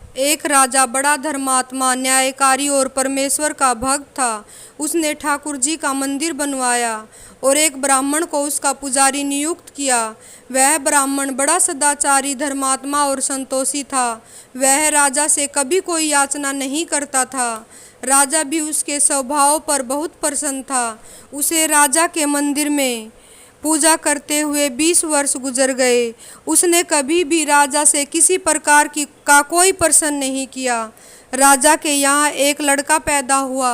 एक राजा बड़ा धर्मात्मा, न्यायकारी और परमेश्वर का भक्त था। उसने ठाकुर जी का मंदिर बनवाया और एक ब्राह्मण को उसका पुजारी नियुक्त किया। वह ब्राह्मण बड़ा सदाचारी, धर्मात्मा और संतोषी था। वह राजा से कभी कोई याचना नहीं करता था। राजा भी उसके स्वभाव पर बहुत प्रसन्न था। उसे राजा के मंदिर में पूजा करते हुए 20 वर्ष गुजर गए। उसने कभी भी राजा से किसी प्रकार का कोई प्रश्न नहीं किया। राजा के यहाँ एक लड़का पैदा हुआ।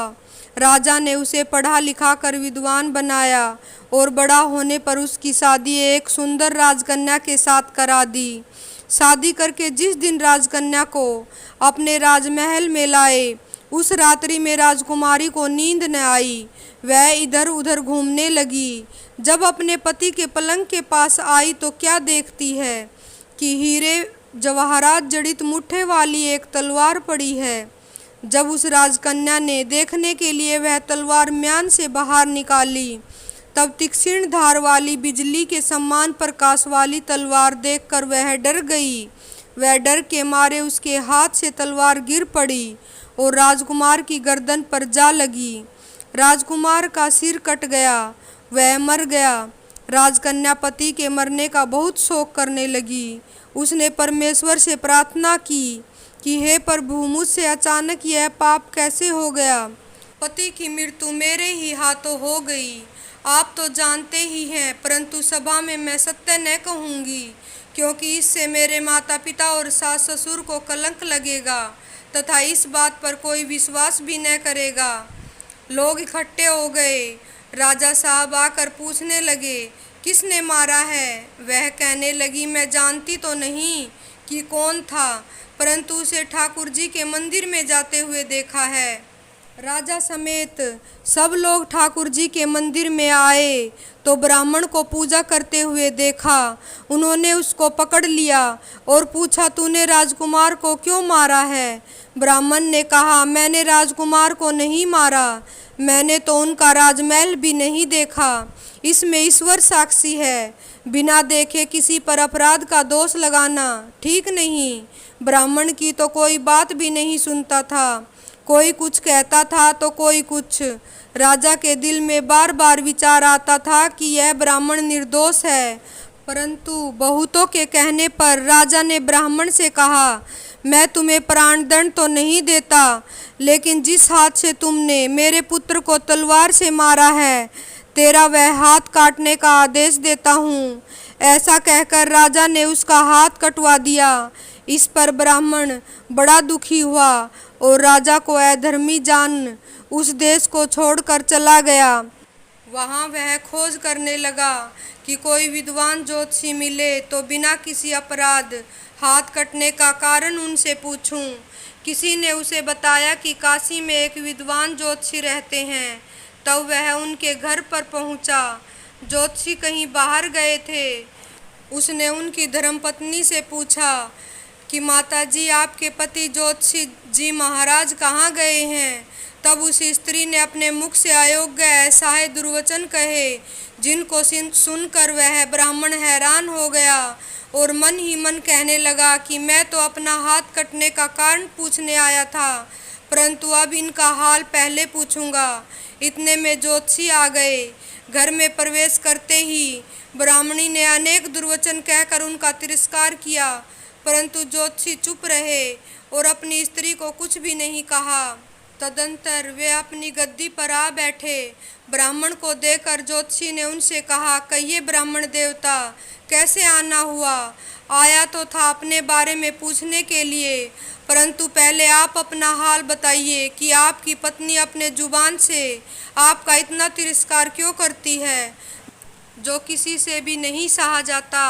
राजा ने उसे पढ़ा लिखा कर विद्वान बनाया और बड़ा होने पर उसकी शादी एक सुंदर राजकन्या के साथ करा दी। शादी करके जिस दिन राजकन्या को अपने राजमहल में लाए, उस रात्रि में राजकुमारी को नींद न आई। वह इधर उधर घूमने लगी। जब अपने पति के पलंग के पास आई तो क्या देखती है कि हीरे जवाहरात जड़ित मुट्ठे वाली एक तलवार पड़ी है। जब उस राजकन्या ने देखने के लिए वह तलवार म्यान से बाहर निकाली, तब तीक्ष्ण धार वाली, बिजली के समान प्रकाश वाली तलवार देखकर वह डर गई। वह डर के मारे उसके हाथ से तलवार गिर पड़ी और राजकुमार की गर्दन पर जा लगी। राजकुमार का सिर कट गया, वह मर गया। राजकन्या पति के मरने का बहुत शोक करने लगी। उसने परमेश्वर से प्रार्थना की कि हे प्रभु, मुझसे अचानक यह पाप कैसे हो गया। पति की मृत्यु मेरे ही हाथों हो गई। आप तो जानते ही हैं, परंतु सभा में मैं सत्य न कहूँगी, क्योंकि इससे मेरे माता पिता और सास ससुर को कलंक लगेगा तथा इस बात पर कोई विश्वास भी न करेगा। लोग इकट्ठे हो गए। राजा साहब आकर पूछने लगे, किसने मारा है? वह कहने लगी, मैं जानती तो नहीं कि कौन था, परंतु उसे ठाकुर जी के मंदिर में जाते हुए देखा है। राजा समेत सब लोग ठाकुर जी के मंदिर में आए तो ब्राह्मण को पूजा करते हुए देखा। उन्होंने उसको पकड़ लिया और पूछा, तूने राजकुमार को क्यों मारा है? ब्राह्मण ने कहा, मैंने राजकुमार को नहीं मारा, मैंने तो उनका राजमहल भी नहीं देखा। इसमें ईश्वर साक्षी है। बिना देखे किसी पर अपराध का दोष लगाना ठीक नहीं। ब्राह्मण की तो कोई बात भी नहीं सुनता था। कोई कुछ कहता था तो कोई कुछ। राजा के दिल में बार बार विचार आता था कि यह ब्राह्मण निर्दोष है, परंतु बहुतों के कहने पर राजा ने ब्राह्मण से कहा, मैं तुम्हें प्राणदंड तो नहीं देता, लेकिन जिस हाथ से तुमने मेरे पुत्र को तलवार से मारा है, तेरा वह हाथ काटने का आदेश देता हूँ। ऐसा कहकर राजा ने उसका हाथ कटवा दिया। इस पर ब्राह्मण बड़ा दुखी हुआ और राजा को अधर्मी जान उस देश को छोड़कर चला गया। वहाँ वह खोज करने लगा कि कोई विद्वान ज्योतिषी मिले तो बिना किसी अपराध हाथ कटने का कारण उनसे पूछूं। किसी ने उसे बताया कि काशी में एक विद्वान ज्योतिषी रहते हैं। तब वह उनके घर पर पहुंचा। ज्योतिषी कहीं बाहर गए थे। उसने उनकी धर्मपत्नी से पूछा कि माताजी, आपके पति ज्योतिषी जी महाराज कहाँ गए हैं? तब उस स्त्री ने अपने मुख से अयोग्य ऐसा दुर्वचन कहे, जिनको सुनकर वह ब्राह्मण हैरान हो गया और मन ही मन कहने लगा कि मैं तो अपना हाथ कटने का कारण पूछने आया था, परंतु अब इनका हाल पहले पूछूंगा। इतने में ज्योतिषी आ गए। घर में प्रवेश करते ही ब्राह्मणी ने अनेक दुर्वचन कहकर उनका तिरस्कार किया, परंतु ज्योतिषी चुप रहे और अपनी स्त्री को कुछ भी नहीं कहा। तदंतर वे अपनी गद्दी पर आ बैठे। ब्राह्मण को देखकर ज्योतिषी ने उनसे कहा, कहिए ब्राह्मण देवता, कैसे आना हुआ? आया तो था अपने बारे में पूछने के लिए, परंतु पहले आप अपना हाल बताइए कि आपकी पत्नी अपने जुबान से आपका इतना तिरस्कार क्यों करती है, जो किसी से भी नहीं सहा जाता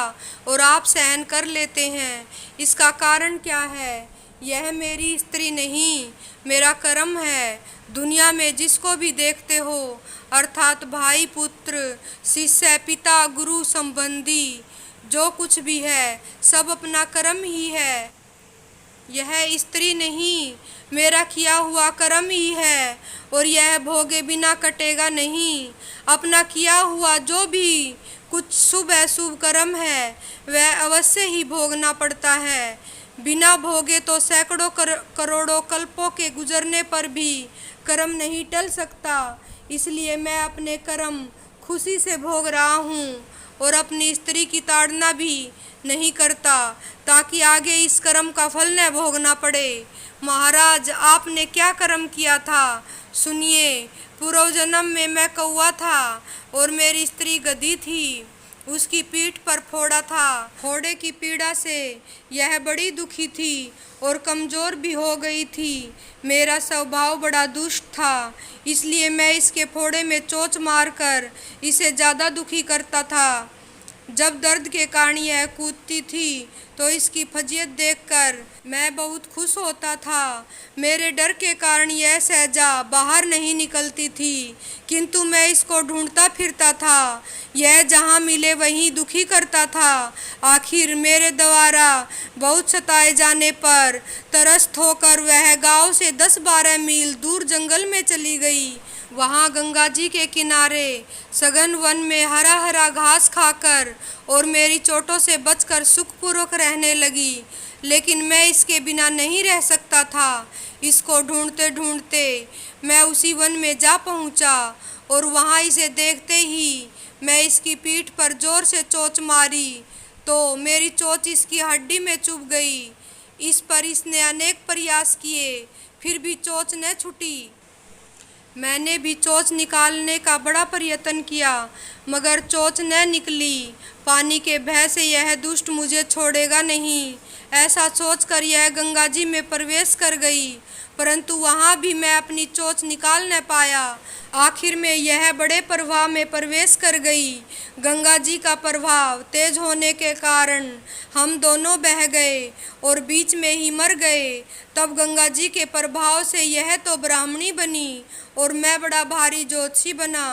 और आप सहन कर लेते हैं। इसका कारण क्या है? यह मेरी स्त्री नहीं, मेरा कर्म है। दुनिया में जिसको भी देखते हो, अर्थात भाई, पुत्र, शिष्य, पिता, गुरु संबंधी, जो कुछ भी है, सब अपना कर्म ही है। यह स्त्री नहीं, मेरा किया हुआ कर्म ही है और यह भोगे बिना कटेगा नहीं। अपना किया हुआ जो भी कुछ शुभ अशुभ कर्म है, वह अवश्य ही भोगना पड़ता है। बिना भोगे तो सैकड़ों करोड़ों कल्पों के गुजरने पर भी कर्म नहीं टल सकता। इसलिए मैं अपने कर्म खुशी से भोग रहा हूँ और अपनी स्त्री की ताड़ना भी नहीं करता, ताकि आगे इस कर्म का फल न भोगना पड़े। महाराज, आपने क्या कर्म किया था, सुनिए। पूर्व जन्म में मैं कौवा था और मेरी स्त्री गधी थी। उसकी पीठ पर फोड़ा था। फोड़े की पीड़ा से यह बड़ी दुखी थी और कमजोर भी हो गई थी। मेरा स्वभाव बड़ा दुष्ट था, इसलिए मैं इसके फोड़े में चोंच मारकर इसे ज़्यादा दुखी करता था। जब दर्द के कारण यह कूदती थी तो इसकी फजीयत देखकर मैं बहुत खुश होता था। मेरे डर के कारण यह सहजा बाहर नहीं निकलती थी, किंतु मैं इसको ढूंढता फिरता था। यह जहाँ मिले वहीं दुखी करता था। आखिर मेरे द्वारा बहुत सताए जाने पर त्रस्त होकर वह गांव से 10-12 मील दूर जंगल में चली गई। वहाँ गंगा जी के किनारे सघन वन में हरा हरा घास खाकर और मेरी चोटों से बचकर सुखपूर्वक रहने लगी। लेकिन मैं इसके बिना नहीं रह सकता था। इसको ढूंढते ढूंढते मैं उसी वन में जा पहुंचा और वहाँ इसे देखते ही मैं इसकी पीठ पर जोर से चोंच मारी तो मेरी चोंच इसकी हड्डी में चुभ गई। इस पर इसने अनेक प्रयास किए, फिर भी चोंच न छूटी। मैंने भी चोंच निकालने का बड़ा प्रयत्न किया, मगर चोंच न निकली। पानी के भय से यह दुष्ट मुझे छोड़ेगा नहीं, ऐसा सोचकर यह गंगा जी में प्रवेश कर गई, परंतु वहाँ भी मैं अपनी चोंच निकाल न पाया। आखिर में यह बड़े प्रवाह में प्रवेश कर गई। गंगा जी का प्रभाव तेज होने के कारण हम दोनों बह गए और बीच में ही मर गए। तब गंगा जी के प्रभाव से यह तो ब्राह्मणी बनी और मैं बड़ा भारी ज्योतिषी बना।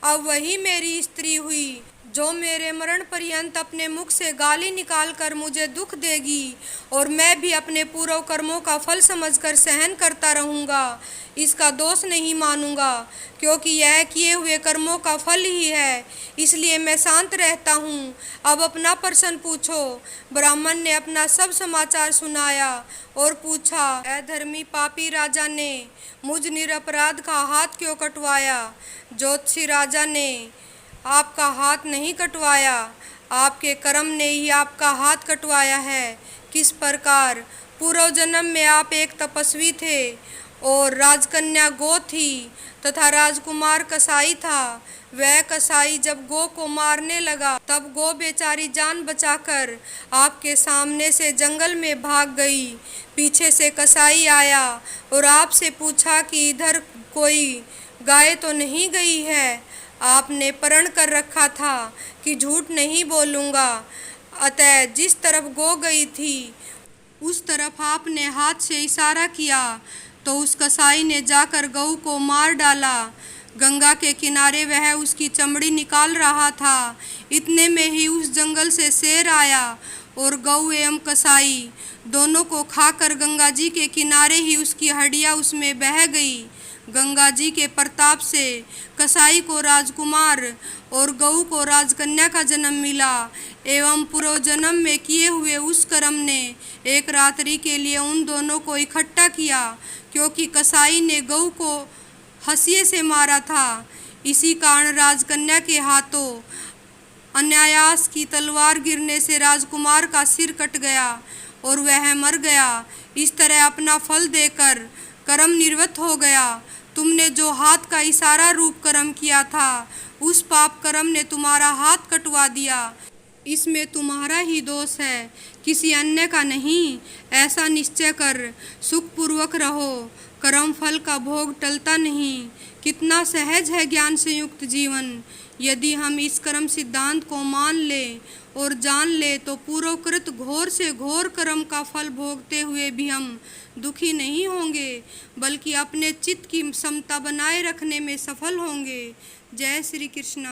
अब वही मेरी स्त्री हुई जो मेरे मरण पर्यंत अपने मुख से गाली निकालकर मुझे दुख देगी, और मैं भी अपने पूर्व कर्मों का फल समझकर सहन करता रहूँगा। इसका दोष नहीं मानूंगा, क्योंकि यह किए हुए कर्मों का फल ही है, इसलिए मैं शांत रहता हूँ। अब अपना प्रश्न पूछो। ब्राह्मण ने अपना सब समाचार सुनाया और पूछा, अधर्मी पापी राजा ने मुझ निरपराध का हाथ क्यों कटवाया? ज्योतिषी राजा ने आपका हाथ नहीं कटवाया, आपके कर्म ने ही आपका हाथ कटवाया है। किस प्रकार? पूर्व जन्म में आप एक तपस्वी थे और राजकन्या गो थी तथा राजकुमार कसाई था। वह कसाई जब गो को मारने लगा तब गो बेचारी जान बचाकर आपके सामने से जंगल में भाग गई। पीछे से कसाई आया और आपसे पूछा कि इधर कोई गाय तो नहीं गई है? आपने प्रण कर रखा था कि झूठ नहीं बोलूँगा, अतः जिस तरफ गो गई थी उस तरफ आपने हाथ से इशारा किया तो उस कसाई ने जाकर गऊ को मार डाला। गंगा के किनारे वह उसकी चमड़ी निकाल रहा था। इतने में ही उस जंगल से शेर आया और गऊ एवं कसाई दोनों को खाकर गंगा जी के किनारे ही उसकी हड्डियाँ उसमें बह गई। गंगा जी के प्रताप से कसाई को राजकुमार और गऊ को राजकन्या का जन्म मिला, एवं पूर्व जन्म में किए हुए उस कर्म ने एक रात्रि के लिए उन दोनों को इकट्ठा किया, क्योंकि कसाई ने गऊ को हंसिए से मारा था। इसी कारण राजकन्या के हाथों अनायास की तलवार गिरने से राजकुमार का सिर कट गया और वह मर गया। इस तरह अपना फल देकर कर्म निवृत्त हो गया। तुमने जो हाथ का इशारा रूप कर्म किया था उस पाप कर्म ने तुम्हारा हाथ कटवा दिया। इसमें तुम्हारा ही दोष है, किसी अन्य का नहीं। ऐसा निश्चय कर सुखपूर्वक रहो, कर्म फल का भोग टलता नहीं। कितना सहज है ज्ञान से युक्त जीवन। यदि हम इस कर्म सिद्धांत को मान ले और जान ले तो पूर्वकृत घोर से घोर कर्म का फल भोगते हुए भी हम दुखी नहीं होंगे, बल्कि अपने चित्त की समता बनाए रखने में सफल होंगे। जय श्री कृष्ण।